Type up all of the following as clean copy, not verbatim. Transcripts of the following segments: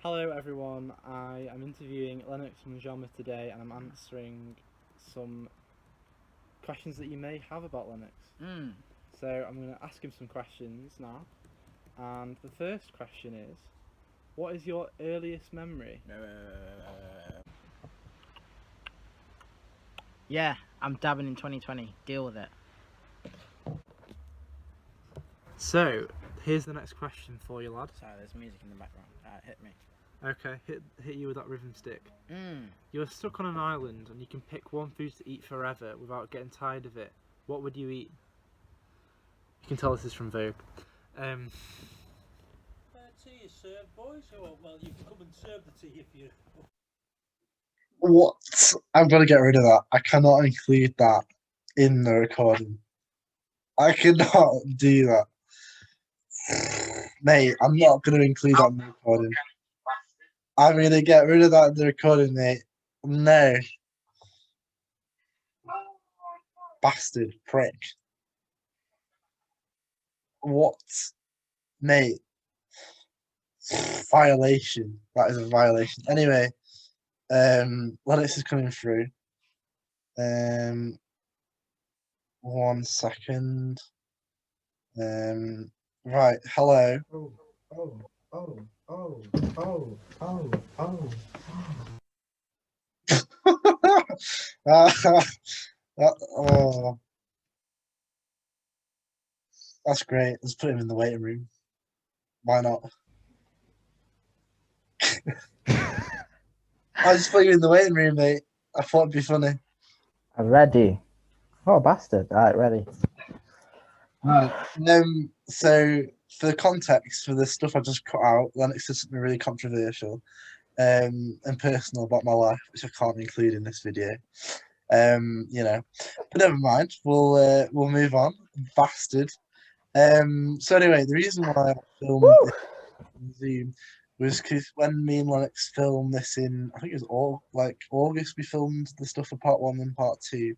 Hello everyone, I am interviewing Lennox from Genre today and I'm answering some questions that you may have about Lennox. So I'm going to ask him some questions now. And the first question is, what is your earliest memory? Yeah, I'm dabbing in 2020. Deal with it. So, here's the next question for you, lad. Sorry, there's music in the background. Hit me. Okay, hit you with that rhythm stick. You're stuck on an island and you can pick one food to eat forever without getting tired of it. What would you eat? You can tell this is from Vogue. Tea is served, boys. Well, you can come and serve the tea if you. What? I'm gonna get rid of that. I cannot include that in the recording. I cannot do that. Mate, I'm not gonna include that in the recording. I'm gonna get rid of that in the recording, mate. No. Bastard prick. What? Mate. Violation. That is a violation. Anyway, Lennox is coming through. 1 second. Right, hello. Oh, that's great. Let's put him in the waiting room. Why not? I just put you in the waiting room, mate. I thought it'd be funny. I'm ready. Oh, bastard. Alright, ready. So for the context for the stuff I just cut out, Lennox said something really controversial and personal about my life, which I can't include in this video. But never mind. We'll move on. Bastard. So anyway, the reason why I filmed this on Zoom was because when me and Lennox filmed this in, I think it was all like August, we filmed the stuff for part 1 and part 2.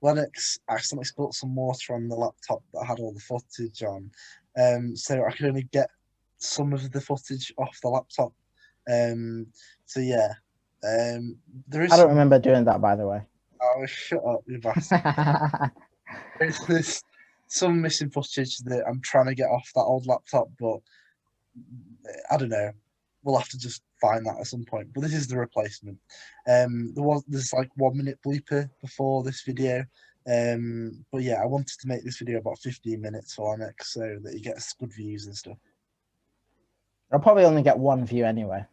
Lennox accidentally spilled some water on the laptop that I had all the footage on, so I could only get some of the footage off the laptop. So yeah, there is. I don't remember doing that, by the way. Oh, shut up, you bastard! There's some missing footage that I'm trying to get off that old laptop, but I don't know. We'll have to just find that at some point. But this is the replacement. There's like 1 minute bleeper before this video. But yeah, I wanted to make this video about 15 minutes for Lennox so that he gets good views and stuff. I'll probably only get 1 view anyway.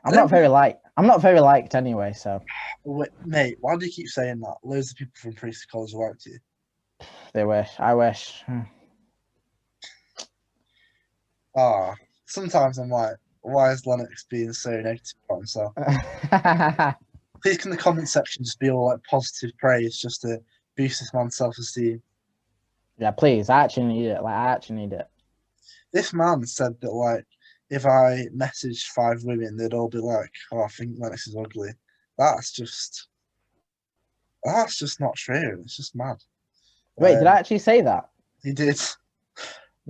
I'm not very liked anyway, so. Wait, mate, why do you keep saying that? Loads of people from Priest College liked you. They wish. I wish. Sometimes I'm like, why is Lennox being so negative about himself? Please can the comment section just be all like positive praise just to boost this man's self-esteem? Yeah, please. I actually need it. I actually need it. This man said that like if I messaged 5 women, they'd all be like, "Oh, I think Lennox is ugly." That's just not true. It's just mad. Wait, did I actually say that? He did.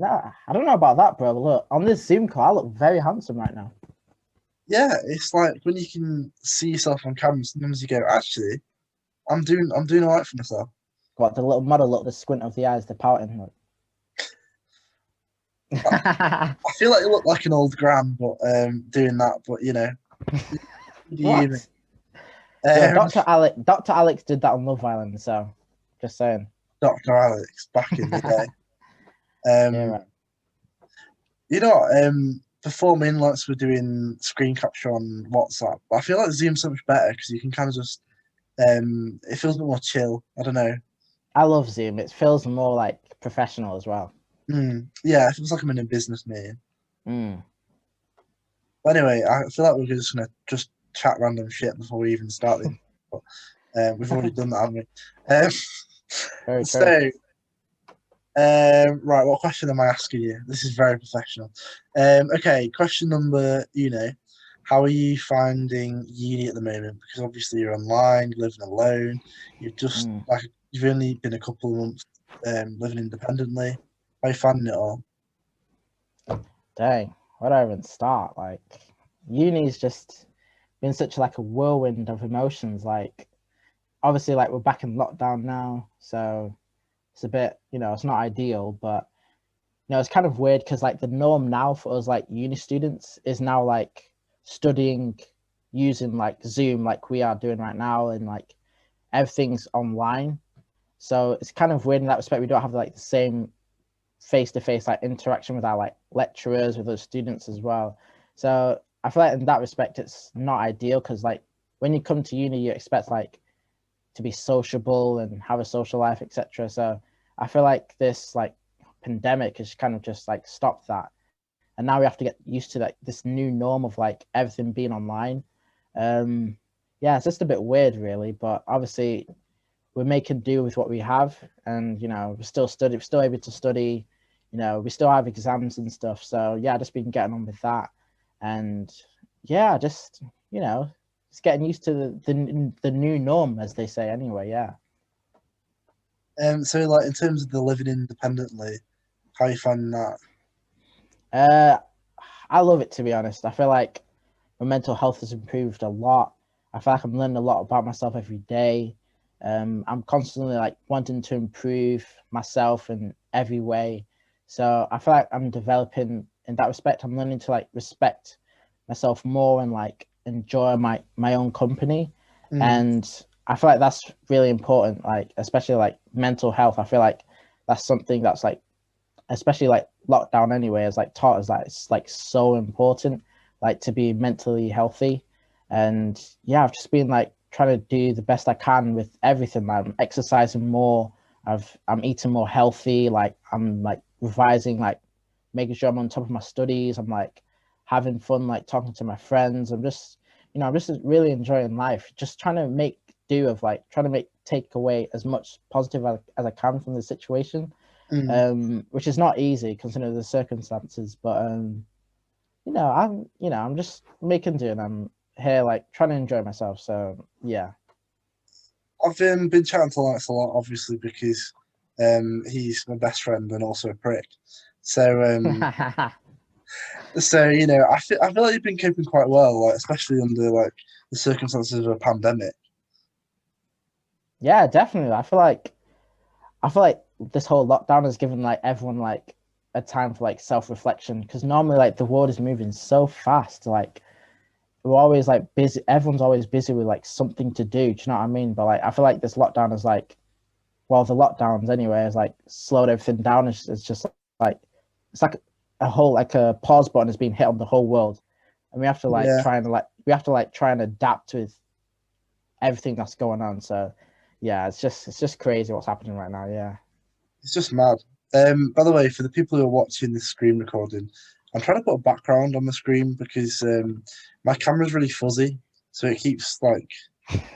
Nah, I don't know about that, bro. Look, on this Zoom call, I look very handsome right now. Yeah, it's like when you can see yourself on camera, sometimes you go, "Actually, I'm doing all right for myself." Got the little model, look, the squint of the eyes, the pouting. Look. I feel like you look like an old gran, but doing that. But you know, What? Dr. Alex did that on Love Island, so just saying. Dr. Alex back in the day. Yeah, right. You know what? Before me and Lance were doing screen capture on WhatsApp, I feel like Zoom's so much better because you can kind of just it feels a bit more chill. I don't know. I love Zoom. It feels more like professional as well. Yeah, it feels like I'm in a business meeting. But anyway, I feel like we're just gonna just chat random shit before we even start this. But we've already done that, haven't we? Very true. Right, what question am I asking you? This is very professional. Okay, question number uno. How are you finding uni at the moment? Because obviously you're online, you're living alone. You've only been a couple of months living independently. How are you finding it all? Dang. where do I even start? Like, uni's just been such like a whirlwind of emotions. Like, obviously, like we're back in lockdown now, so it's a bit, it's not ideal, but it's kind of weird because like the norm now for us like uni students is now like studying using like Zoom, like we are doing right now, and like everything's online. So it's kind of weird in that respect. We don't have like the same face-to-face like interaction with our like lecturers, with other students as well. So I feel like in that respect it's not ideal because like when you come to uni you expect like to be sociable and have a social life, etc. So I feel like this like pandemic has kind of just like stopped that, and now we have to get used to like this new norm of like everything being online. Yeah, it's just a bit weird really, but obviously we're making do with what we have, and we're still able to study, we still have exams and stuff. So yeah, just been getting on with that, and yeah, just just getting used to the new norm, as they say anyway. Yeah. So like in terms of the living independently, how you finding that? I love it, to be honest. I feel like my mental health has improved a lot. I feel like I'm learning a lot about myself every day. I'm constantly like wanting to improve myself in every way. So I feel like I'm developing in that respect. I'm learning to like respect myself more and like enjoy my own company. And I feel like that's really important, like especially like mental health. I feel like that's something that's like, especially like lockdown anyway, has like taught us that it's like so important, like to be mentally healthy. And yeah, I've just been like trying to do the best I can with everything. Like, I'm exercising more. I'm eating more healthy. Like I'm like revising, like making sure I'm on top of my studies. I'm like having fun, like talking to my friends. I'm just really enjoying life. Just trying to make do of like trying to take away as much positive as I can from the situation. Which is not easy considering the circumstances. But I'm just making do, and I'm here like trying to enjoy myself. So yeah. I've been chatting to Lennox a lot, obviously, because he's my best friend and also a prick. So I feel like you've been coping quite well, like especially under like the circumstances of a pandemic. Yeah, definitely. I feel like this whole lockdown has given like everyone like a time for like self-reflection, because normally like the world is moving so fast. Like we're always like busy. Everyone's always busy with like something to do. Do you know what I mean? But like I feel like this lockdown is like, well, the lockdowns anyway has like slowed everything down. It's just like it's like a whole like a pause button has been hit on the whole world, and we have to like Yeah, try and adapt with everything that's going on. So yeah, it's just crazy what's happening right now. Yeah. it's just mad. By the way, for the people who are watching this screen recording, I'm trying to put a background on the screen because my camera's really fuzzy, so it keeps like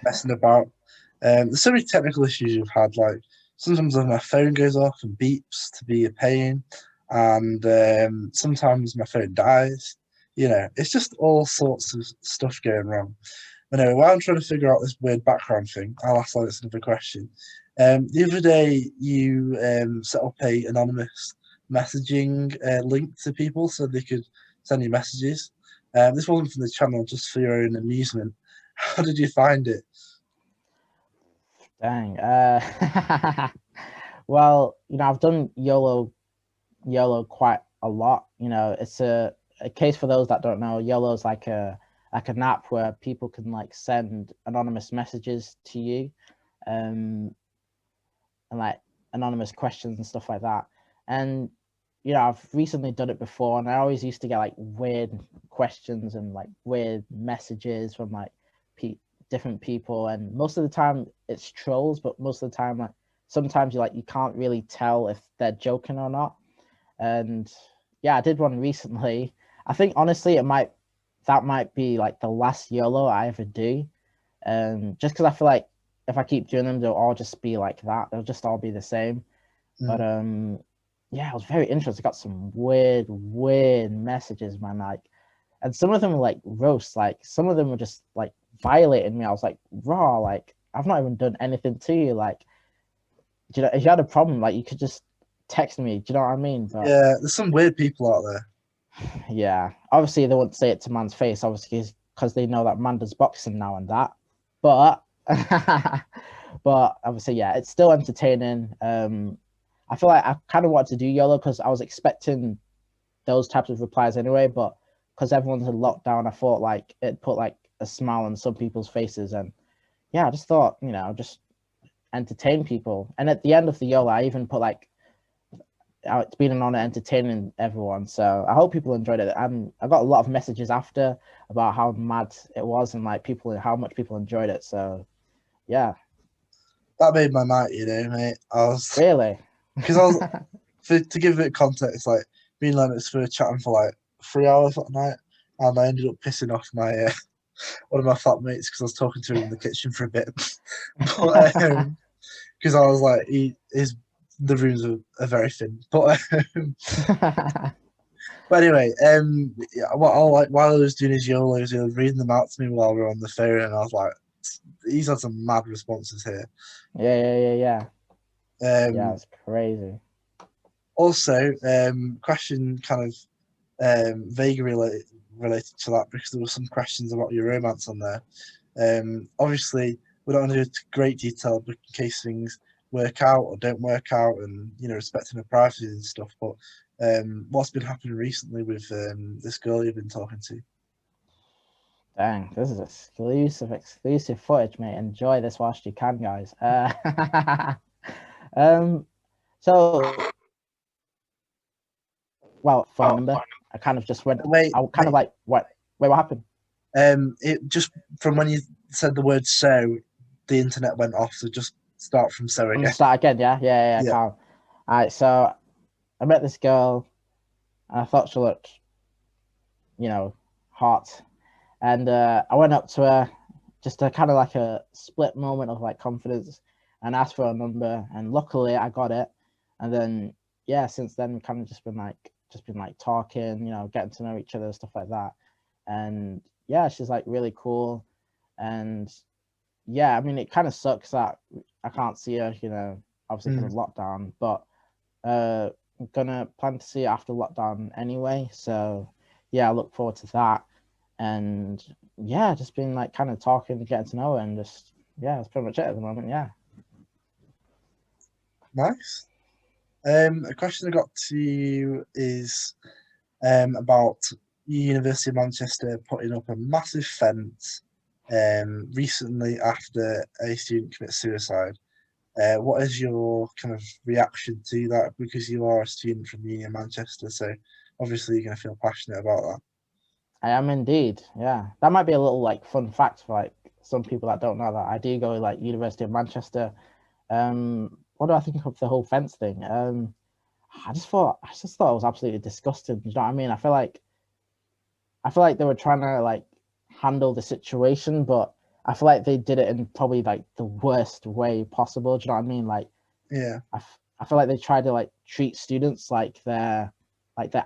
messing about. There's so many technical issues you've had. Like sometimes my phone goes off and beeps to be a pain, and sometimes my phone dies. It's just all sorts of stuff going wrong. But anyway, while I'm trying to figure out this weird background thing, I'll ask Alex another question. The other day, you set up a anonymous messaging link to people so they could send you messages. This wasn't from the channel, just for your own amusement. How did you find it? Dang. Well, I've done YOLO quite a lot. It's a case for those that don't know. YOLO is like an app where people can like send anonymous messages to you, and like anonymous questions and stuff like that. And I've recently done it before, and I always used to get like weird questions and like weird messages from like different people, and most of the time it's trolls, but most of the time like sometimes you can't really tell if they're joking or not. And yeah, I did one recently. I think honestly that might be like the last YOLO I ever do. Just because I feel like if I keep doing them, they'll all just be like that. They'll just all be the same. But Mm. yeah, it was very interesting. I got some weird messages, man. Like, and some of them were like roast. Like, some of them were just like violating me. I was like, raw. Like, I've not even done anything to you. Like, if you had a problem, like, you could just text me. Do you know what I mean? But Yeah, there's some weird people out there. Yeah, obviously they wouldn't say it to man's face, obviously, because they know that man does boxing now and that. But but obviously, yeah, it's still entertaining. I feel like I kind of wanted to do YOLO because I was expecting those types of replies anyway, but because everyone's in lockdown, I thought like it put like a smile on some people's faces, and yeah, I just thought, just entertain people. And at the end of the YOLO, I even put like, it's been an honor entertaining everyone. So I hope people enjoyed it. And I got a lot of messages after about how mad it was and like how much people enjoyed it. So yeah. That made my night, mate. Really? Because I was to give a bit of context, like me and Lennox were chatting for like 3 hours that night, and I ended up pissing off my one of my flatmates because I was talking to him in the kitchen for a bit. But because I was like, the rooms are very thin. But but anyway, yeah, what I like while I was doing his YOLOs, he was reading them out to me while we were on the phone, and I was like, he's had some mad responses here. Yeah, it's crazy. Also, question kind of vaguely related to that because there were some questions about your romance on there. Obviously, we don't want to go into great detail, but in case things work out or don't work out, and respecting the privacy and stuff. But what's been happening recently with this girl you've been talking to? Dang, this is exclusive footage, mate. Enjoy this whilst you can, guys. So, well, phone number. I kind of just went. Wait, I kind of like what? Wait, what happened? It just from when you said the word "so," the internet went off. So just start from "so" again. Start again, yeah. Calm. All right, so I met this girl, and I thought she looked, hot, and I went up to her, just a kind of like a split moment of like confidence, and asked for a number, and luckily I got it, and then yeah, since then we kind of just been like talking, getting to know each other, stuff like that, and yeah, she's like really cool, and yeah, I mean it kind of sucks that I can't see her, obviously because of lockdown, but I'm gonna plan to see it after lockdown anyway, so yeah, I look forward to that, and yeah, just been like kind of talking and getting to know her, and just yeah, that's pretty much it at the moment. Yeah. Nice. A question I got to you is about University of Manchester putting up a massive fence recently after a student commits suicide. What is your kind of reaction to that? Because you are a student from Uni of Manchester, so obviously you're going to feel passionate about that. I am indeed. Yeah, that might be a little like fun fact for like some people that don't know that I do go like University of Manchester. What do I think of the whole fence thing? I just thought it was absolutely disgusting. You know what I mean? I feel like they were trying to like handle the situation, but I feel like they did it in probably like the worst way possible. Do you know what I mean? Like, yeah, I feel like they tried to like treat students like they're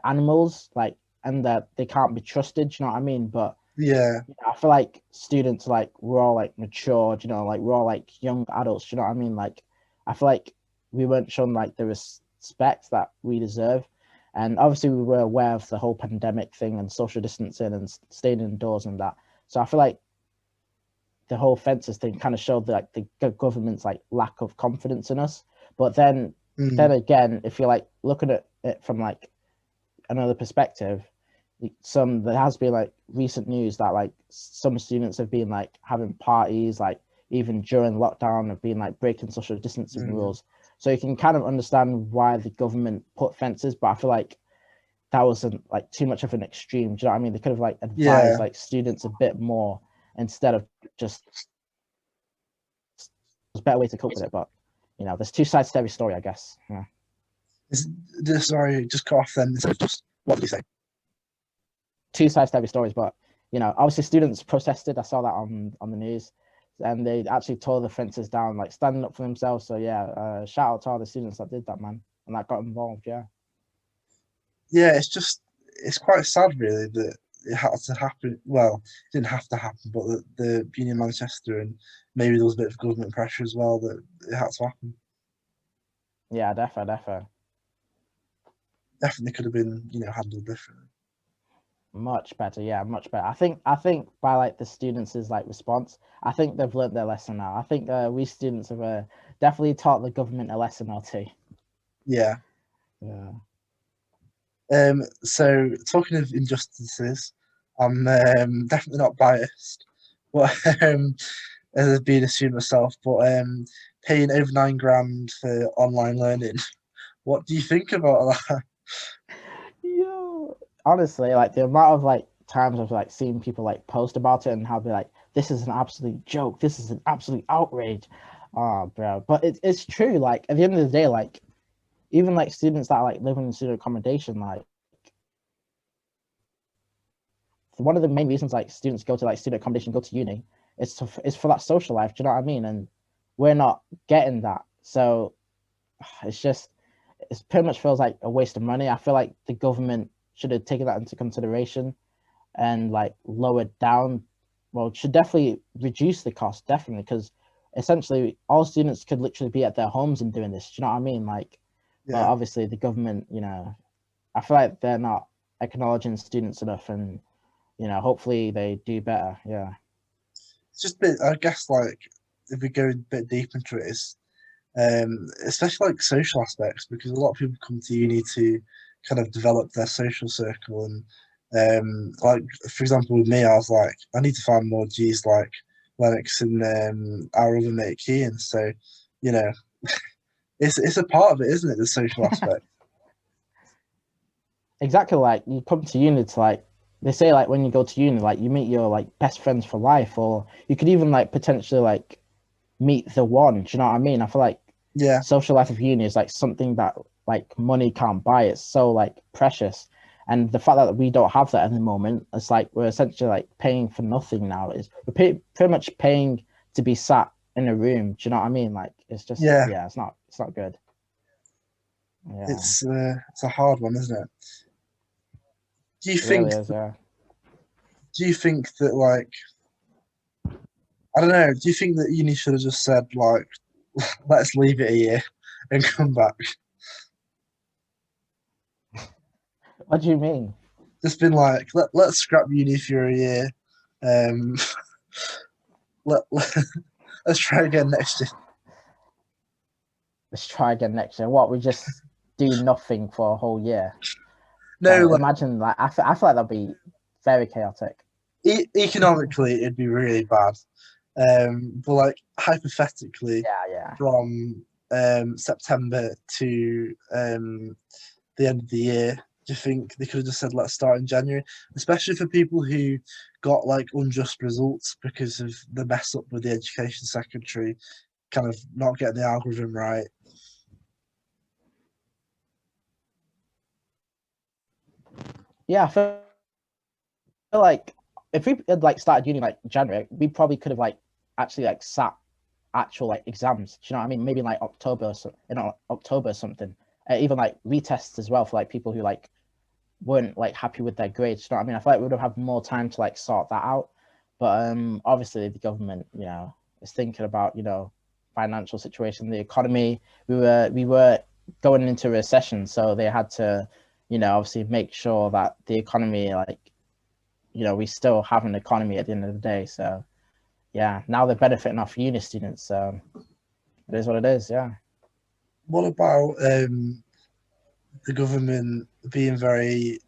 animals, like, and that they can't be trusted. Do you know what I mean? But yeah, I feel like students like we're all like mature. Like we're all like young adults. Do you know what I mean? Like, I feel like we weren't shown like the respect that we deserve. And obviously, we were aware of the whole pandemic thing and social distancing and staying indoors and that. So I feel like the whole fences thing kind of showed like the government's like lack of confidence in us. But then again, if you're like looking at it from like another perspective, there has been like recent news that like some students have been like having parties like even during lockdown, have been like breaking social distancing rules. So you can kind of understand why the government put fences, but I feel like that wasn't like too much of an extreme. Do you know what I mean? They could have like advised like students a bit more instead of just. There's a better way to cope with it, but there's two sides to every story, I guess. Yeah. Sorry, just cut off then. Just what did you say? Two sides to every story, but obviously students protested. I saw that on the news, and they actually tore the fences down, like standing up for themselves. So yeah, shout out to all the students that did that, man, and that got involved. Yeah. Yeah, it's quite sad, really, that it had to happen. Well, it didn't have to happen, but the Uni of Manchester and maybe there was a bit of government pressure as well that it had to happen. Yeah, definitely. Definitely could have been, handled differently. Much better, yeah, much better. I think by like the students' like response, I think they've learnt their lesson now. I think we students have definitely taught the government a lesson or two. Yeah. Yeah. So talking of injustices, I'm definitely not biased, but as being a student myself, but paying over 9 grand for online learning. What do you think about that? Yo, honestly, like the amount of like times I've like seen people like post about it and how they're like, this is an absolute joke, this is an absolute outrage. Oh, bro. But it's true. Like at the end of the day, like even like students that like live in student accommodation, like one of the main reasons like students go to like student accommodation, go to uni, is for that social life. Do you know what I mean? And we're not getting that, so it's just it pretty much feels like a waste of money. I feel like the government should have taken that into consideration and like lowered down. Well, should definitely reduce the cost, definitely, because essentially all students could literally be at their homes and doing this. Do you know what I mean? Like, but Yeah, obviously the government, I feel like they're not acknowledging students enough, and hopefully they do better. Yeah. it's just a bit. I guess like if we go a bit deep into it, is especially like social aspects because a lot of people come to uni to kind of develop their social circle and like for example with me I was like I need to find more G's like Lennox and our other mate Kean, so you know it's a part of it, isn't it, the social aspect? Exactly, like you come to uni to like they say like when you go to uni like you meet your like best friends for life, or you could even like potentially like meet the one. Do you know what I mean? I feel like Yeah, social life of uni is like something that like money can't buy. It's so like precious, and the fact that we don't have that at the moment, it's like we're essentially like paying for nothing now. Is we're pretty much paying to be sat in a room. Do you know what I mean? Like it's just yeah, yeah, it's not good. Yeah, it's a hard one, isn't it? Do you it really think is. Yeah. do you think that like I don't know, do you think that uni should have just said like let's leave it a year and come back? What do you mean? Just been like, let's scrap uni for a year. Um, let's try again next year. Let's try again next year. What, we just do nothing for a whole year? No, like Imagine like I feel like that'd be very chaotic. economically, it'd be really bad. But like hypothetically, Yeah, yeah. from September to the end of the year, do you think they could have just said let's start in January? Especially for people who got like unjust results because of the mess up with the education secretary, kind of not getting the algorithm right. Yeah, I feel like if we had like started uni like January, we probably could have like actually like sat actual like exams. Do you know what I mean? Maybe in like October, October or something. Even like retests as well for like people who like weren't like happy with their grades. You know what I mean? I feel like we would have had more time to like sort that out. But obviously the government, is thinking about, financial situation, the economy. We were going into recession, so they had to, obviously make sure that the economy like, we still have an economy at the end of the day. So yeah, now they're benefiting off uni students. So it is what it is, yeah. What about the government being very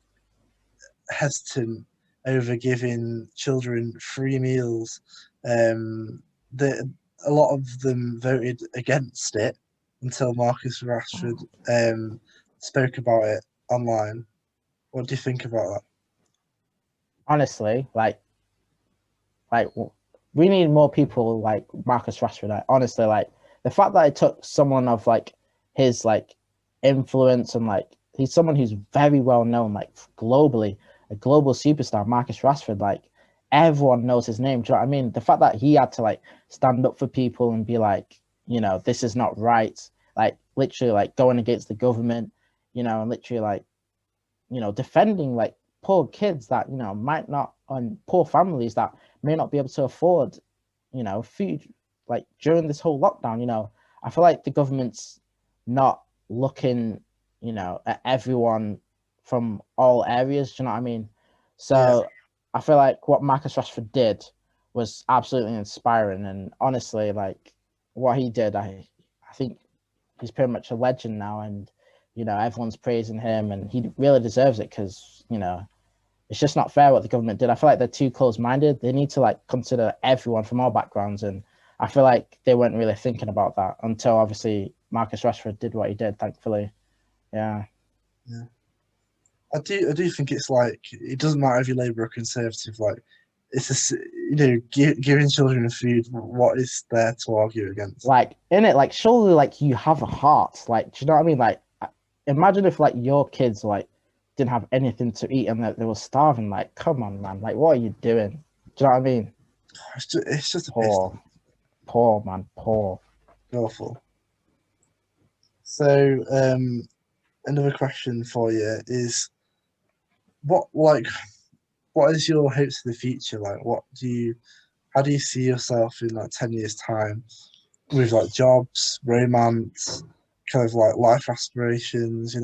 hesitant over giving children free meals? The, a lot of them voted against it until Marcus Rashford spoke about it online. What do you think about that? Honestly, like we need more people like Marcus Rashford. Like, honestly, like the fact that it took someone of like his like influence, and like he's someone who's very well known like globally, a global superstar, Marcus Rashford. Like everyone knows his name. Do you know what I mean? The fact that he had to like stand up for people and be like, this is not right. Like literally like going against the government, and literally like defending like poor kids that might not, and poor families that may not be able to afford food like during this whole lockdown. I feel like the government's not looking at everyone from all areas. Do you know what I mean? So I feel like what Marcus Rashford did was absolutely inspiring, and honestly, like what he did, I think he's pretty much a legend now, and everyone's praising him, and he really deserves it because it's just not fair what the government did. I feel like they're too close-minded. They need to like consider everyone from all backgrounds, and I feel like they weren't really thinking about that until obviously Marcus Rashford did what he did. Thankfully, yeah. I do think it's like it doesn't matter if you're Labour or Conservative. Like it's giving children food. What is there to argue against? Like in it, like surely like you have a heart. Like, do you know what I mean? Like imagine if like your kids like didn't have anything to eat and that they were starving. Like, come on, man. Like, what are you doing? Do you know what I mean? It's just poor man, poor. Awful. So, another question for you is, what is your hopes for the future? Like, how do you see yourself in like 10 years time with like jobs, romance, kind of like life aspirations,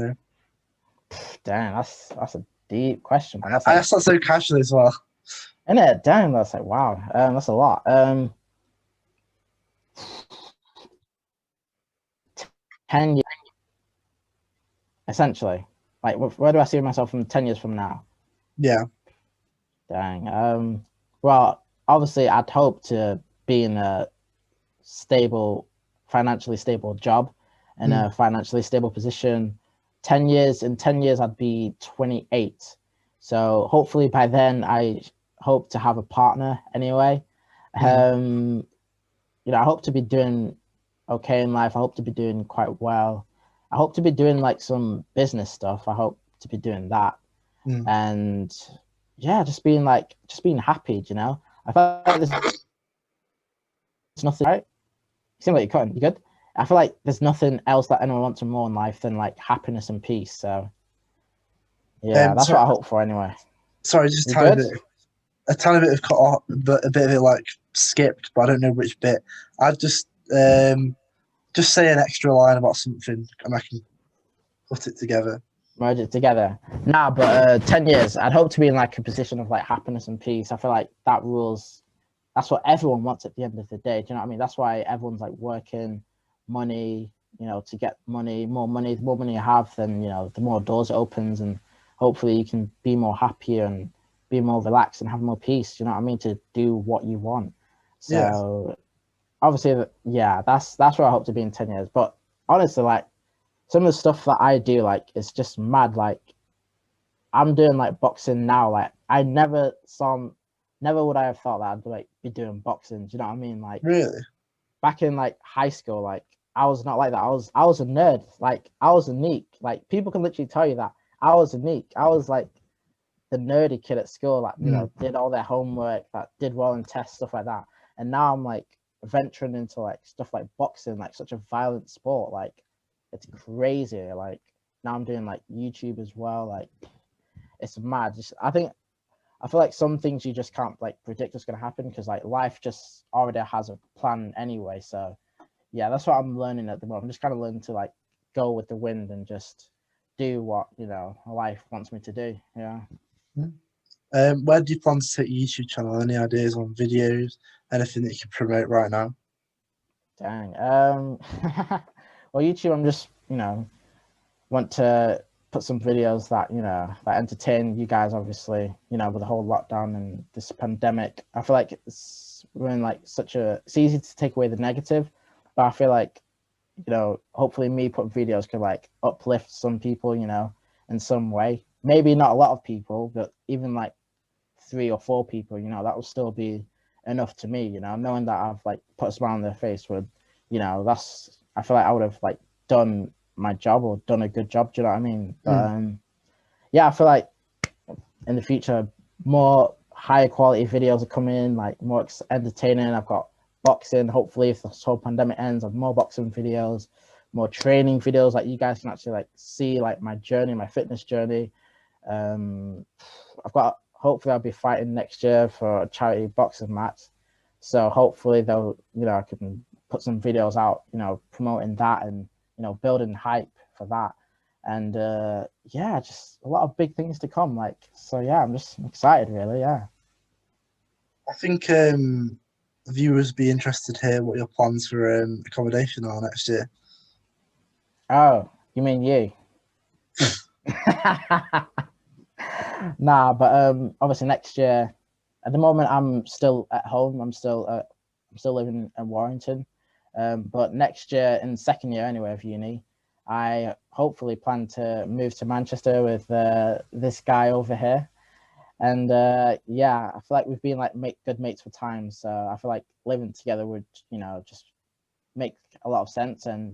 Damn, that's a deep question, man. That's I like, asked that so casually as well. isn't it? Damn, that's like wow. That's a lot. 10 years, essentially. Like, where do I see myself from 10 years from now? Yeah. Dang. Well, obviously, I'd hope to be in a financially stable job and a financially stable position. In 10 years, I'd be 28. So hopefully by then, I hope to have a partner anyway. I hope to be doing okay in life. I hope to be doing quite well. I hope to be doing like some business stuff. I hope to be doing that. And yeah, just being happy, I feel like there's nothing, right? You seem like you're cutting. You good? I feel like there's nothing else that anyone wants more in life than like happiness and peace. So yeah, that's what I hope for anyway. Sorry, just a tiny bit of cut off, but a bit of it like skipped, but I don't know which bit. I'd just say an extra line about something and I can put it together. Merge it together. Nah, but 10 years, I'd hope to be in like a position of like happiness and peace. I feel like that rules. That's what everyone wants at the end of the day. Do you know what I mean? That's why everyone's like working, money, to get money. The more money you have, then the more doors it opens, and hopefully you can be more happier and be more relaxed and have more peace. Do you know what I mean? To do what you want. So obviously, yeah, that's where I hope to be in 10 years. But honestly, like some of the stuff that I do, like it's just mad. Like I'm doing like boxing now. Like I never would I have thought that I'd like be doing boxing. Do you know what I mean? Like really, back in like high school, like I was not like that. I was a nerd. Like I was a neek. Like people can literally tell you that I was a neek. I was like the nerdy kid at school. Like did all their homework, that did well in tests, stuff like that. And now I'm like venturing into like stuff like boxing, like such a violent sport. Like it's crazy. Like now I'm doing like YouTube as well. Like it's mad. I feel like some things you just can't like predict what's going to happen because like life just already has a plan anyway. So yeah, that's what I'm learning at the moment. I'm just kind of learning to like go with the wind and just do what life wants me to do. Yeah. Where do you plan to take your YouTube channel? Any ideas on videos? Anything that you can promote right now? Dang. Well, YouTube, I'm just want to put some videos that that entertain you guys. Obviously, with the whole lockdown and this pandemic, I feel like we're in like it's easy to take away the negative, but I feel like hopefully me putting videos could like uplift some people in some way. Maybe not a lot of people, but even like 3 or 4 people, that will still be enough to me. Knowing that I've like put a smile on their face would I feel like I would have like done my job or done a good job. Do you know what I mean? But yeah, I feel like in the future more higher quality videos are coming in, like more entertaining. I've got boxing. Hopefully, if this whole pandemic ends, I've more boxing videos, more training videos. Like you guys can actually like see like my journey, my fitness journey. Hopefully I'll be fighting next year for a charity boxing match. So hopefully they'll I can put some videos out, promoting that and building hype for that. and yeah, just a lot of big things to come. Like, so yeah, I'm just excited, really. Yeah. I think viewers be interested here what your plans for accommodation are next year. Oh, you mean you? Nah, but obviously next year. At the moment, I'm still at home. I'm still living in Warrington. But next year, in second year anyway of uni, I hopefully plan to move to Manchester with this guy over here. And yeah, I feel like we've been like good mates for time. So I feel like living together would, just make a lot of sense. And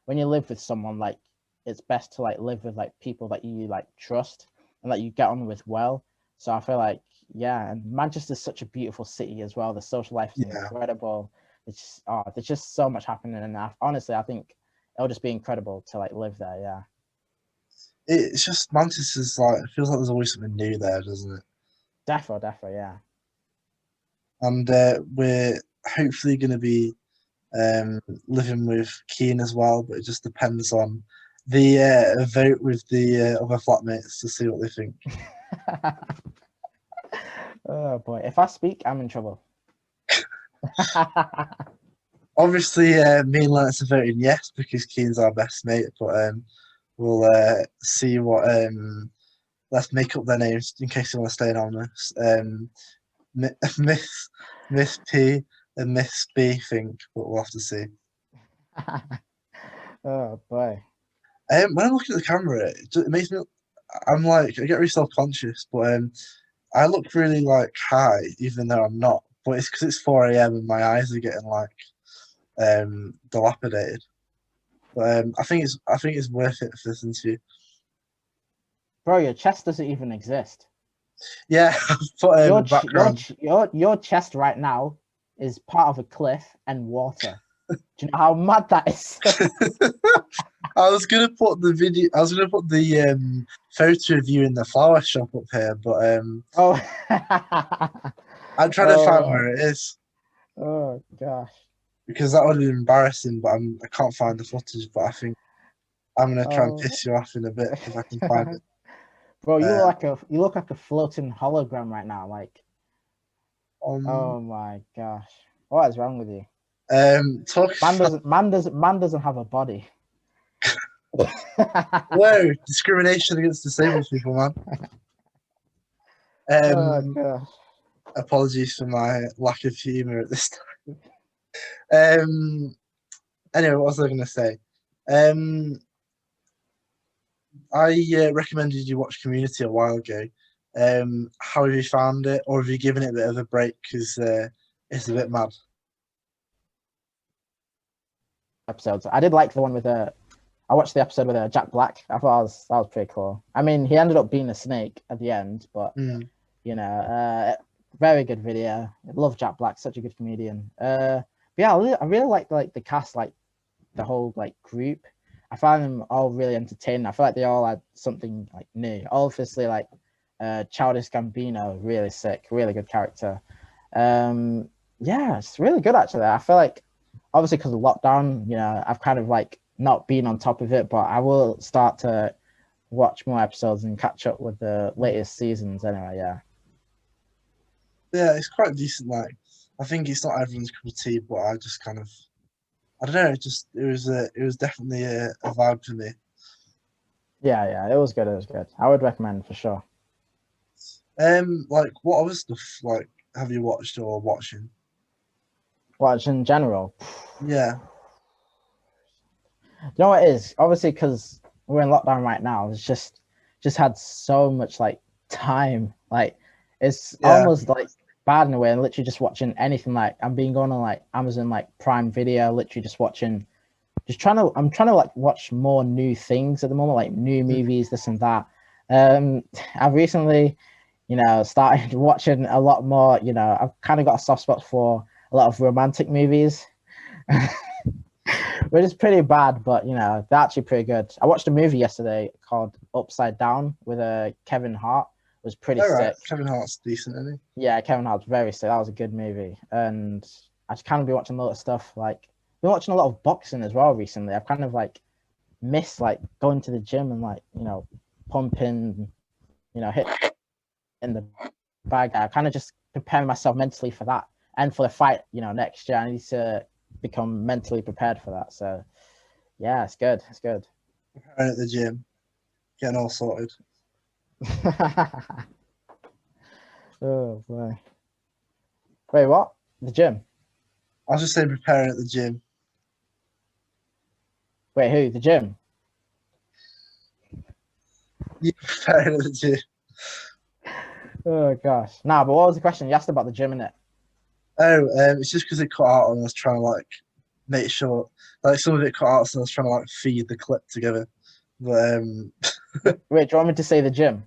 when you live with someone, like it's best to like live with like people that you like trust and that you get on with well. So I feel like, yeah, and Manchester's such a beautiful city as well. The social life is incredible. There's just so much happening, and honestly, I think it'll just be incredible to like live there. Yeah, It's just Manchester's like it feels like there's always something new there, doesn't it? definitely, yeah. And we're hopefully going to be living with Keane as well, but it just depends on the vote with the other flatmates to see what they think. Oh boy, if I speak, I'm in trouble. Obviously, me and Lennox are voting yes because Keane's our best mate, but we'll see what. Let's make up their names in case they want to stay anonymous. Miss P and Miss B think, but we'll have to see. Oh boy. When I'm looking at the camera, it makes me. I'm like I get really self-conscious, but I look really like high, even though I'm not. But it's because it's 4 a.m. and my eyes are getting like dilapidated. But I think it's worth it for this interview. Bro, your chest doesn't even exist. Yeah, Your background. your chest right now is part of a cliff and water. Do you know how mad that is? I was gonna put the video. I was gonna put the photo of you in the flower shop up here, but Oh, I'm trying to find where it is oh gosh. because that would be embarrassing. But I can't find the footage. But I think I'm gonna try and piss you off in a bit if I can find it. Bro, you look like a floating hologram right now. Like, oh my gosh, what is wrong with you? Man doesn't have a body. Whoa, discrimination against disabled people, man. Oh gosh. Apologies for my lack of humour at this time. Anyway, what was I going to say? I recommended you watch Community a while ago. How have you found it, or have you given it a bit of a break because it's a bit mad? Episodes. I did like the one with I watched the episode with Jack Black. I thought that was pretty cool. I mean, he ended up being a snake at the end, but very good video. I love Jack Black, such a good comedian. But yeah, I really like the cast, like the whole like group. I find them all really entertaining. I feel like they all had something like new. Obviously, like Childish Gambino, really sick, really good character. Yeah, it's really good actually. I feel like obviously because of lockdown, I've kind of like not been on top of it, but I will start to watch more episodes and catch up with the latest seasons anyway. Yeah, it's quite decent. Like, I think it's not everyone's cup of tea, but I just kind of, I don't know. It was definitely a vibe for me. Yeah, it was good. It was good. I would recommend for sure. Like, what other stuff like have you watched or watching? Watch in general. Yeah. You know what it is? Obviously, because we're in lockdown right now, it's just had so much like time. Like, it's almost like bad in a way. And literally just watching anything. Like, I'm being going on like Amazon like Prime Video, literally just watching. I'm trying to like watch more new things at the moment, like new movies, this and that. I've recently, started watching a lot more. I've kind of got a soft spot for a lot of romantic movies. Which is pretty bad, but they're actually pretty good. I watched a movie yesterday called Upside Down with Kevin Hart. It was pretty sick. Kevin Hart's decent, isn't he? Yeah, Kevin Hart's very sick. That was a good movie. And I just kind of been watching a lot of stuff. Like, been watching a lot of boxing as well recently. I've kind of like miss like going to the gym and like, you know, pumping, you know, hitting the bag. I kind of just preparing myself mentally for that and for the fight, you know, next year. I need to become mentally prepared for that. So yeah, it's good. It's good. Preparing at the gym, getting all sorted. Oh boy. Wait, what? The gym? I was just saying preparing at the gym. Wait, who? The gym? Yeah, preparing at the gym. Oh gosh. Nah, but what was the question? You asked about the gym, innit? Oh, it's just because it cut out and I was trying to like make sure, like some of it cut out, so I was trying to like feed the clip together. But Wait, do you want me to say the gym?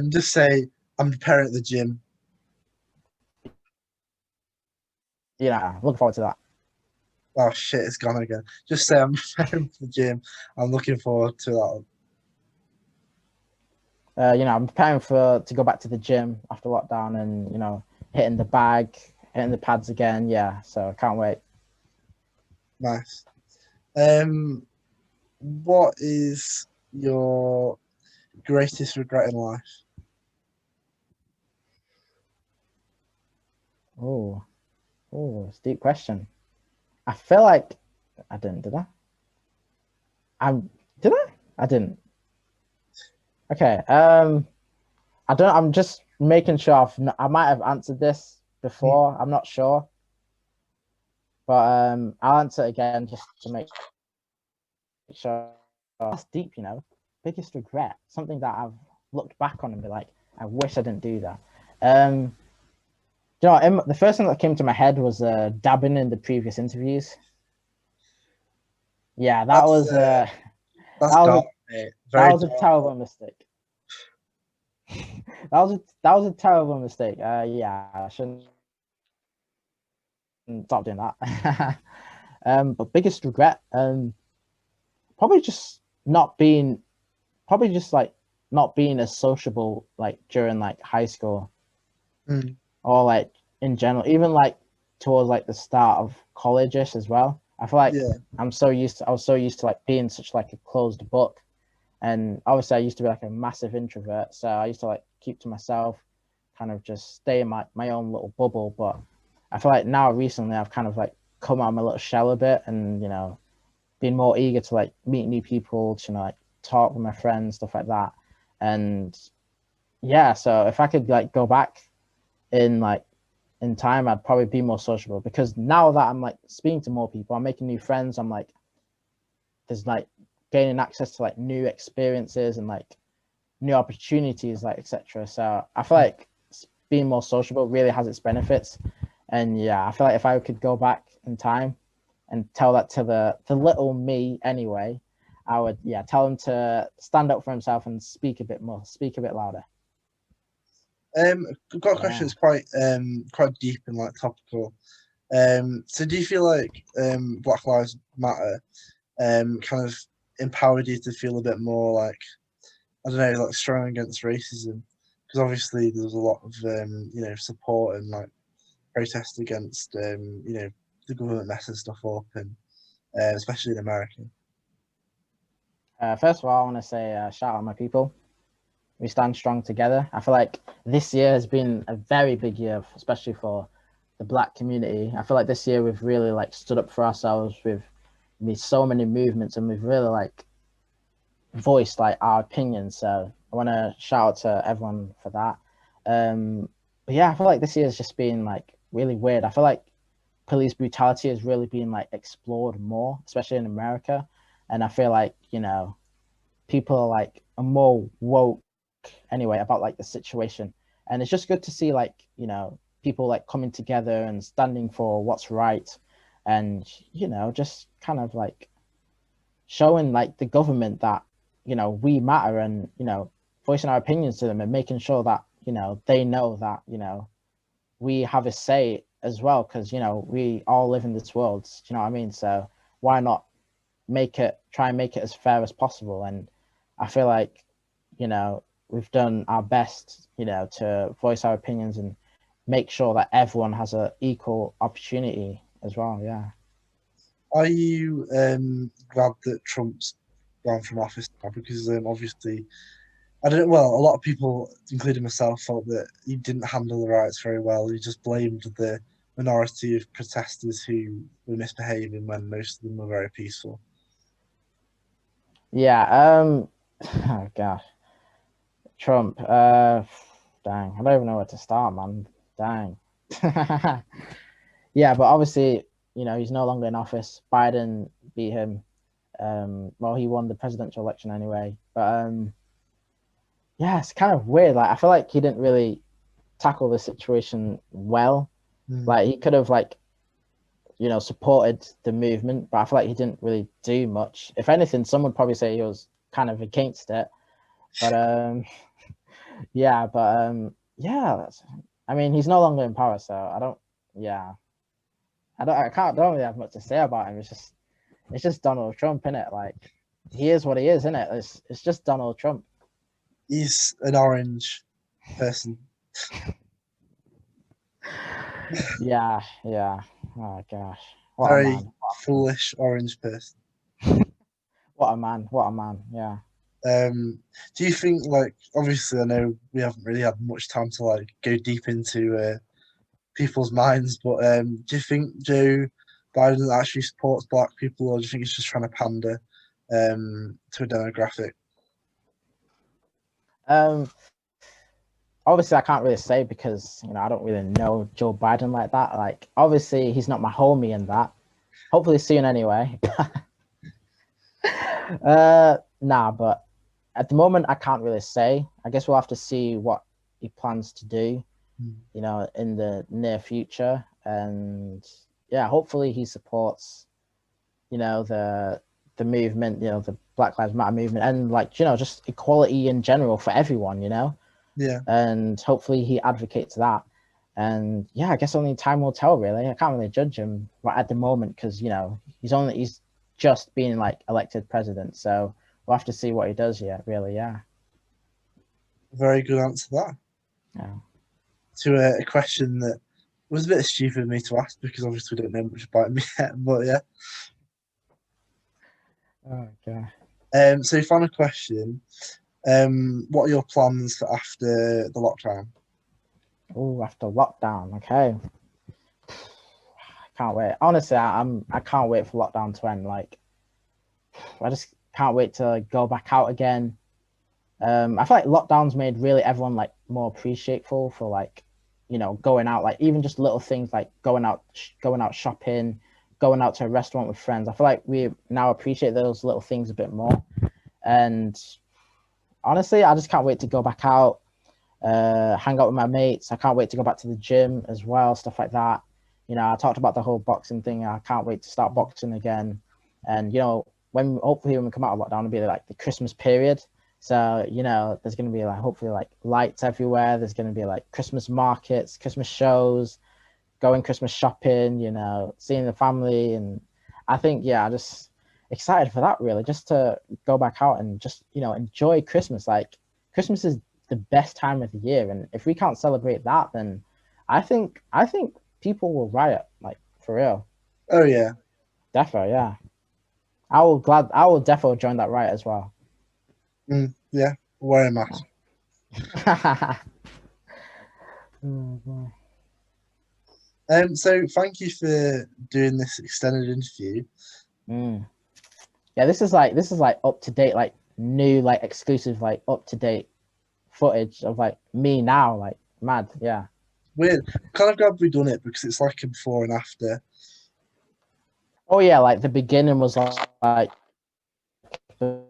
just say I'm preparing at the gym. Yeah, looking forward to that. Oh shit, it's gone again. Just say I'm preparing for the gym. I'm looking forward to that. You know, I'm preparing to go back to the gym after lockdown and, you know, hitting the bag, hitting the pads again. Yeah, so I can't wait. Nice. What is your greatest regret in life? Oh, it's a deep question. I feel like I didn't, did I? Did I? I didn't. Okay. I don't. I'm just making sure I might have answered this before. I'm not sure, but I'll answer it again just to make sure. That's deep, you know. Biggest regret, something that I've looked back on and be like, I wish I didn't do that. You know, the first thing that came to my head was dabbing in the previous interviews. Yeah, that was that's that was dark, mate. Very that was a dark. terrible mistake. That was a terrible mistake. Yeah, I shouldn't stop doing that. But biggest regret, probably just not being, probably just like not being as sociable like during like high school or like in general, even like towards like the start of college-ish as well. I feel like Yeah. I was so used to like being such like a closed book. And obviously I used to be like a massive introvert. So I used to like keep to myself, kind of just stay in my own little bubble. But I feel like now recently I've kind of like come out of my little shell a bit and, you know, being more eager to like meet new people, to, you know, like talk with my friends, stuff like that. And yeah, so if I could like go back in time, I'd probably be more sociable, because now that I'm like speaking to more people, I'm making new friends. I'm like, there's like gaining access to like new experiences and like new opportunities, like etc. So I feel like being more sociable really has its benefits. And yeah, I feel like if I could go back in time and tell that to the little me anyway, I would tell him to stand up for himself and speak a bit more, speak a bit louder. I've got a question that's quite deep and like topical. So do you feel like Black Lives Matter kind of empowered you to feel a bit more like, I don't know, like strong against racism? Because obviously there was a lot of you know, support and like protest against you know, the government messing stuff up, and especially in America. First of all, I want to say shout out my people. We stand strong together. I feel like this year has been a very big year, especially for the Black community. I feel like this year we've really like stood up for ourselves. We've made so many movements and we've really like voiced like our opinions. So I want to shout out to everyone for that. But yeah, I feel like this year has just been like really weird. I feel like police brutality has really been like explored more, especially in America. And I feel like, you know, people are more woke anyway about like the situation. And it's just good to see like, you know, people like coming together and standing for what's right, and, you know, just kind of like showing like the government that, you know, we matter, and, you know, voicing our opinions to them and making sure that, you know, they know that, you know, we have a say as well, because, you know, we all live in this world. Do you know what I mean? So why not try and make it as fair as possible? And I feel like, you know, we've done our best, you know, to voice our opinions and make sure that everyone has an equal opportunity as well. Yeah. Are you glad that Trump's gone from office now because obviously, I don't. Well, a lot of people, including myself, thought that he didn't handle the riots very well. He just blamed the minority of protesters who were misbehaving when most of them were very peaceful. Yeah. Oh gosh. Trump. Dang. I don't even know where to start, man. Dang. Yeah, but obviously, he's no longer in office. Biden beat him. Well, he won the presidential election anyway. But yeah, it's kind of weird. Like, I feel like he didn't really tackle the situation well. Like, he could have supported the movement, but I feel like he didn't really do much. If anything, some would probably say he was kind of against it. But yeah, I mean, he's no longer in power, so I don't really have much to say about him. It's just Donald Trump, innit? Like, he is what he is, innit? It's just Donald Trump. He's an orange person. Yeah. Oh gosh. Very foolish orange person. What a man. Yeah. Do you think, like, obviously I know we haven't really had much time to like go deep into people's minds, but do you think Joe Biden actually supports black people, or do you think he's just trying to pander to a demographic? Obviously I can't really say because I don't really know Joe Biden like that. Like, obviously he's not my homie in that. Hopefully soon anyway. Nah, but at the moment I can't really say. I guess we'll have to see what he plans to do, in the near future. And yeah, hopefully he supports, the movement, the Black Lives Matter movement, and just equality in general for everyone, Yeah. And hopefully he advocates that. And yeah, I guess only time will tell, really. I can't really judge him right at the moment because he's just been elected president, so we'll have to see what he does yet, really. Yeah. Very good answer to that. Yeah. To a question that was a bit stupid of me to ask because obviously we don't know much about him yet, but yeah. Okay. So final question. What are your plans for after the lockdown? Oh, after lockdown, okay. I can't wait. Honestly, I can't wait for lockdown to end. Like, I just can't wait to go back out again. I feel like lockdowns made really everyone more appreciateful for going out, even just little things like going out shopping, going out to a restaurant with friends. I feel like we now appreciate those little things a bit more. And honestly, I just can't wait to go back out, hang out with my mates. I can't wait to go back to the gym as well, stuff like that. I talked about the whole boxing thing. I can't wait to start boxing again. And hopefully when we come out of lockdown, it'll be the Christmas period. So there's gonna be hopefully lights everywhere. There's gonna be Christmas markets, Christmas shows, going Christmas shopping. Seeing the family, and I think I'm just excited for that, really, just to go back out and just enjoy Christmas. Christmas is the best time of the year, and if we can't celebrate that, then I think people will riot, for real. Oh yeah, definitely. Yeah, I will definitely join that riot as well. Yeah, wear a mask. So thank you for doing this extended interview. Yeah, this is up to date, new, exclusive, up to date footage of me now, mad. Yeah. Weird. Kind of glad we've done it because it's a before and after. Oh yeah, the beginning was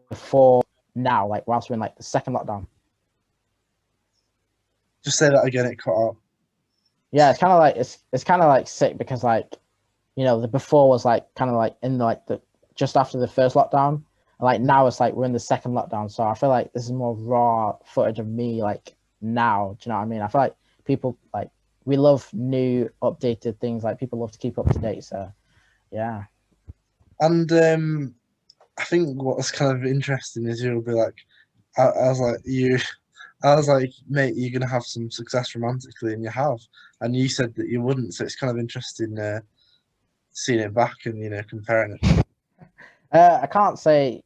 before now, whilst we're in the second lockdown. Just say that again, it cut out. Yeah, it's kind of it's kind of sick because the before was kind of in the just after the first lockdown. Now it's we're in the second lockdown, so I feel this is more raw footage of me now. Do you know what I mean? I feel people we love new updated things. People love to keep up to date. So yeah. And I think what's kind of interesting is you'll be I was like, mate, you're gonna have some success romantically, and you have, and you said that you wouldn't. So it's kind of interesting seeing it back and comparing it. I can't say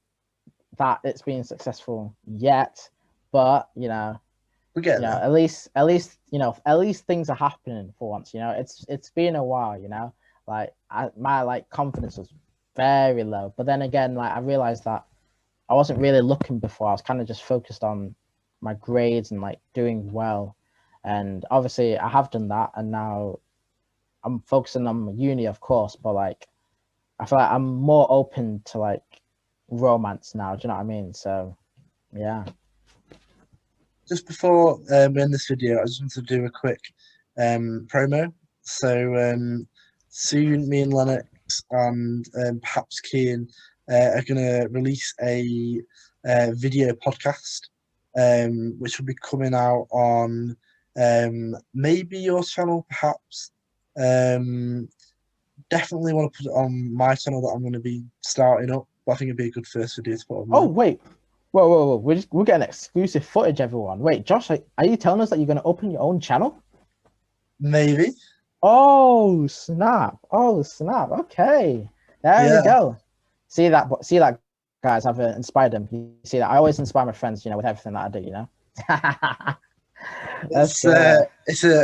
that it's been successful yet, but We're getting you know, there. at least things are happening for once. You know, it's been a while. You know, like my like confidence was very low, but then again, like I realized that I wasn't really looking before. I was kind of just focused on my grades and like doing well, and obviously I have done that, and now I'm focusing on my uni, of course, but like I feel like I'm more open to like romance now. Do you know what I mean? So yeah. Just before we end this video, I just want to do a quick promo. So soon, me and Lennox and perhaps Kian are going to release a video podcast, which will be coming out on maybe your channel, perhaps. Definitely want to put it on my channel that I'm going to be starting up. But I think it'd be a good first video to put on. Oh wait, whoa! We're getting exclusive footage, everyone. Wait, Josh, are you telling us that you're going to open your own channel? Maybe. Oh snap! Okay, there we go. See that, guys. I've inspired them. You see that? I always inspire my friends, you know, with everything that I do. You know. It's an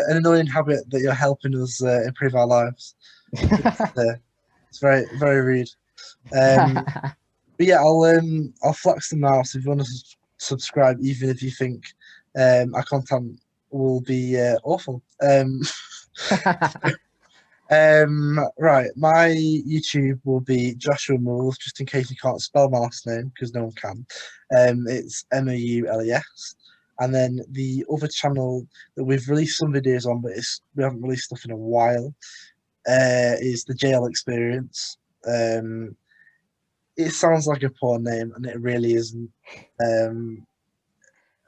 annoying habit that you're helping us improve our lives. It's very, very rude. But yeah, I'll flex them now. So if you want to subscribe, even if you think our content will be awful. Right, my YouTube will be Joshua Moules, just in case you can't spell my last name, because no one can. It's Moules. And then the other channel that we've released some videos on, but we haven't released stuff in a while, is the JL Experience. It sounds like a poor name, and it really isn't.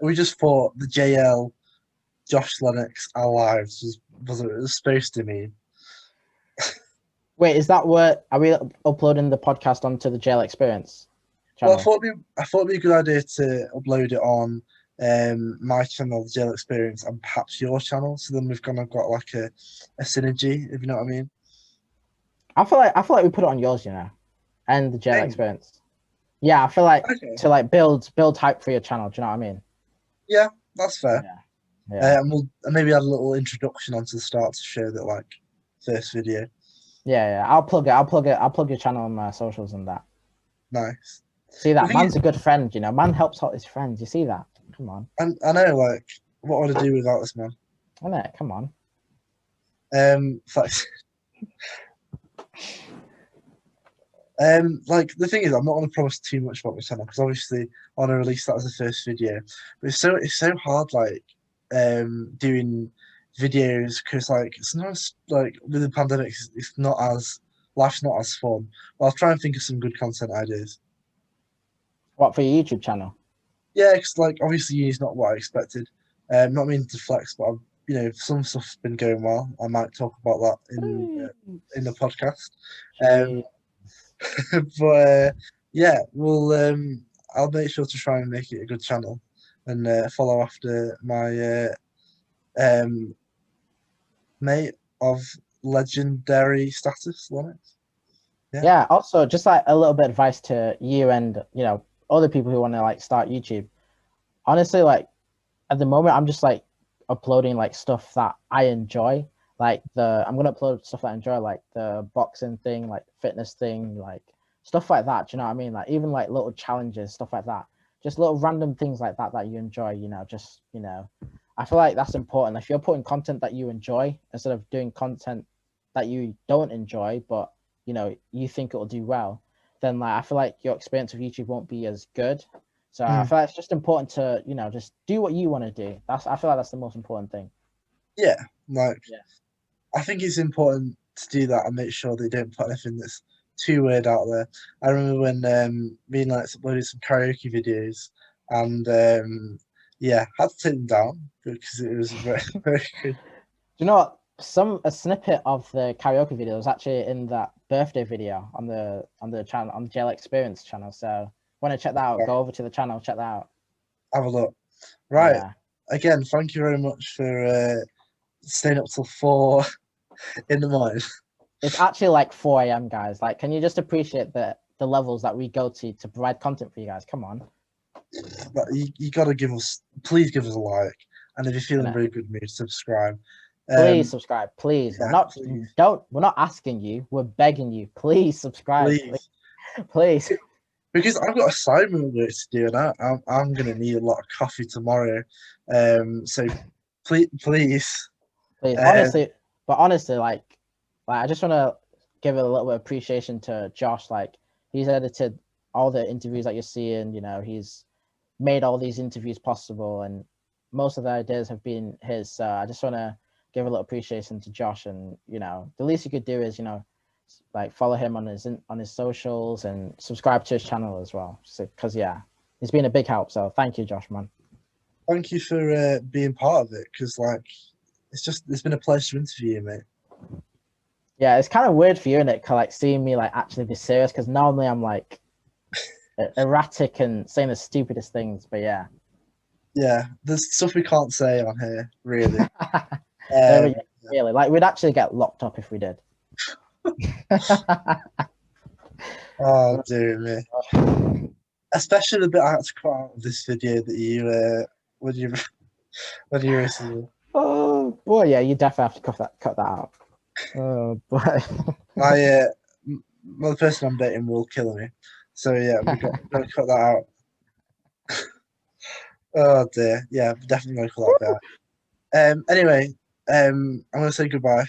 We just thought the JL, Josh Lennox, Our Lives was what it was supposed to mean. Wait, is that what? Are we uploading the podcast onto the JL Experience channel? Well, I thought it'd be a good idea to upload it on my channel, the JL Experience, and perhaps your channel. So then we've kind of got like a synergy, if you know what I mean. I feel like we put it on yours, you know, and the JL Experience. Yeah, I feel like to like build hype for your channel. Do you know what I mean? Yeah, that's fair. Yeah. And we'll maybe add a little introduction onto the start to show that like first video. Yeah. I'll plug it. I'll plug your channel on my socials and that. Nice. See that man's a good friend, you know. Man helps out his friends. You see that? Come on. And I know, like, what would I do without this man? I know. Come on. Like the thing is, I'm not going to promise too much about my channel because obviously I want to release that as the first video. But it's so hard, like, doing videos because like sometimes like with the pandemic, it's not as life's not as fun. But I'll try and think of some good content ideas. What for your YouTube channel? Yeah, because like obviously uni's not what I expected. Not meaning to flex, but you know, some stuff's been going well. I might talk about that in the podcast. But yeah, I'll make sure to try and make it a good channel and follow after my mate of legendary status, Lennox. Yeah. Also, just like a little bit of advice to you and you know other people who want to like start YouTube. Honestly, like at the moment, I'm just like uploading like stuff that I enjoy. Like I'm gonna upload stuff that I enjoy, like the boxing thing, like fitness thing, like stuff like that. Do you know what I mean? Like even like little challenges, stuff like that. Just little random things like that you enjoy. You know, just you know, I feel like that's important. If you're putting content that you enjoy instead of doing content that you don't enjoy, but you know you think it will do well, then like I feel like your experience with YouTube won't be as good. So I feel like it's just important to you know just do what you want to do. I feel like that's the most important thing. Yeah, like I think it's important to do that and make sure they don't put anything that's too weird out there. I remember when me and Lex uploaded some karaoke videos and had to take them down because it was very, very good. Do you know what? A snippet of the karaoke video was actually in that birthday video on the channel, on the JL Experience channel. So want to check that out, go over to the channel, check that out. Have a look. Right. Again, thank you very much for staying up till 4 in the morning. It's actually like 4 a.m. guys. Like, can you just appreciate the the levels that we go to provide content for you guys. Come on. But you gotta please give us a like, and if you're feeling Yeah. very good mood, subscribe. Please subscribe. Please. Yeah, We're not asking you. We're begging you. Please subscribe. Please. Because I've got assignment work to do, and I'm gonna need a lot of coffee tomorrow. So please. Honestly, like I just want to give a little bit of appreciation to Josh. Like, he's edited all the interviews that you're seeing. You know, he's made all these interviews possible, and most of the ideas have been his. So I just want to give a little appreciation to Josh, and you know, the least you could do is, you know, like follow him on his socials and subscribe to his channel as well. So, because yeah, he's been a big help. So thank you, Josh, man. Thank you for being part of it, because like it's been a pleasure to interview you, mate. Yeah, it's kind of weird for you, isn't it? Like seeing me like actually be serious, because normally I'm like erratic and saying the stupidest things. But yeah. Yeah, there's stuff we can't say on here, really. Really, like we'd actually get locked up if we did. Oh dear me. Especially the bit I had to cut out of this video that you when you were Oh boy, yeah, you definitely have to cut that out. Oh boy. The person I'm dating will kill me. So yeah, we've got to cut that out. Oh dear. Yeah, definitely gonna cut that out. Anyway, I'm gonna say goodbye.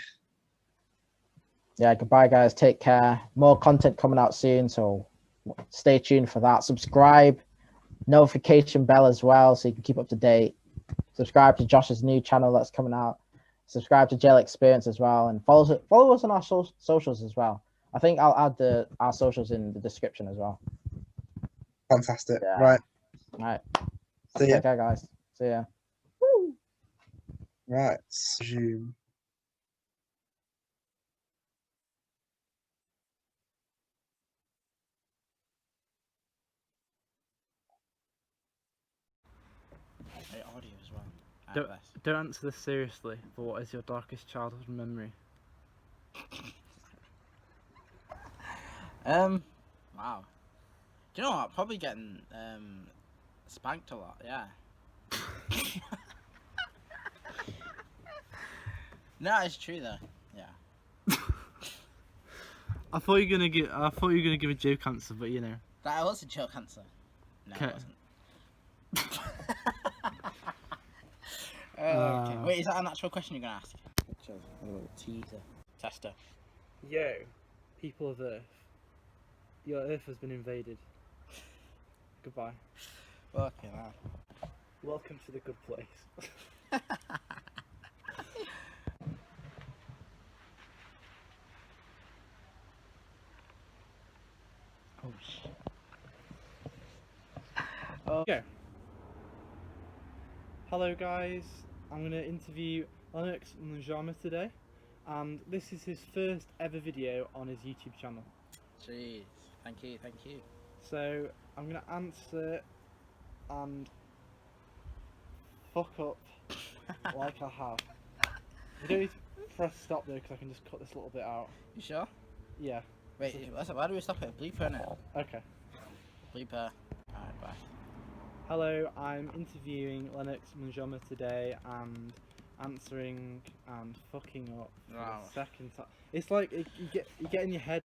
Yeah, goodbye guys. Take care. More content coming out soon, so stay tuned for that. Subscribe, notification bell as well, so you can keep up to date. Subscribe to Josh's new channel that's coming out. Subscribe to Jail Experience as well, and follow us on our socials as well. I think I'll add our socials in the description as well. Fantastic. Yeah. Right. All right. See ya. Take care, guys. See ya. Right. Zoom. Audio as well. Don't answer this seriously, but what is your darkest childhood memory? Wow. Do you know what? Probably getting spanked a lot. Yeah. No, it's true though. Yeah. I thought you were gonna give a joke answer, but you know. That was a joke answer. No, it wasn't. Okay. Wait, is that an actual question you're gonna ask? A little teaser. Tester. Yo, people of Earth. Your Earth has been invaded. Goodbye. Okay, man. Welcome to the good place. Oh shit. Go. Hello guys, I'm going to interview Lennox today, and this is his first ever video on his YouTube channel. Jeez, thank you. So I'm going to answer and fuck up like I have. You don't need to press stop though, because I can just cut this little bit out. You sure? Yeah. Wait, why do we stop it? Bleeper now. Okay. Bleeper. Alright, bye. Hello, I'm interviewing Lennox today and answering and fucking up for the second time. It's like you get in your head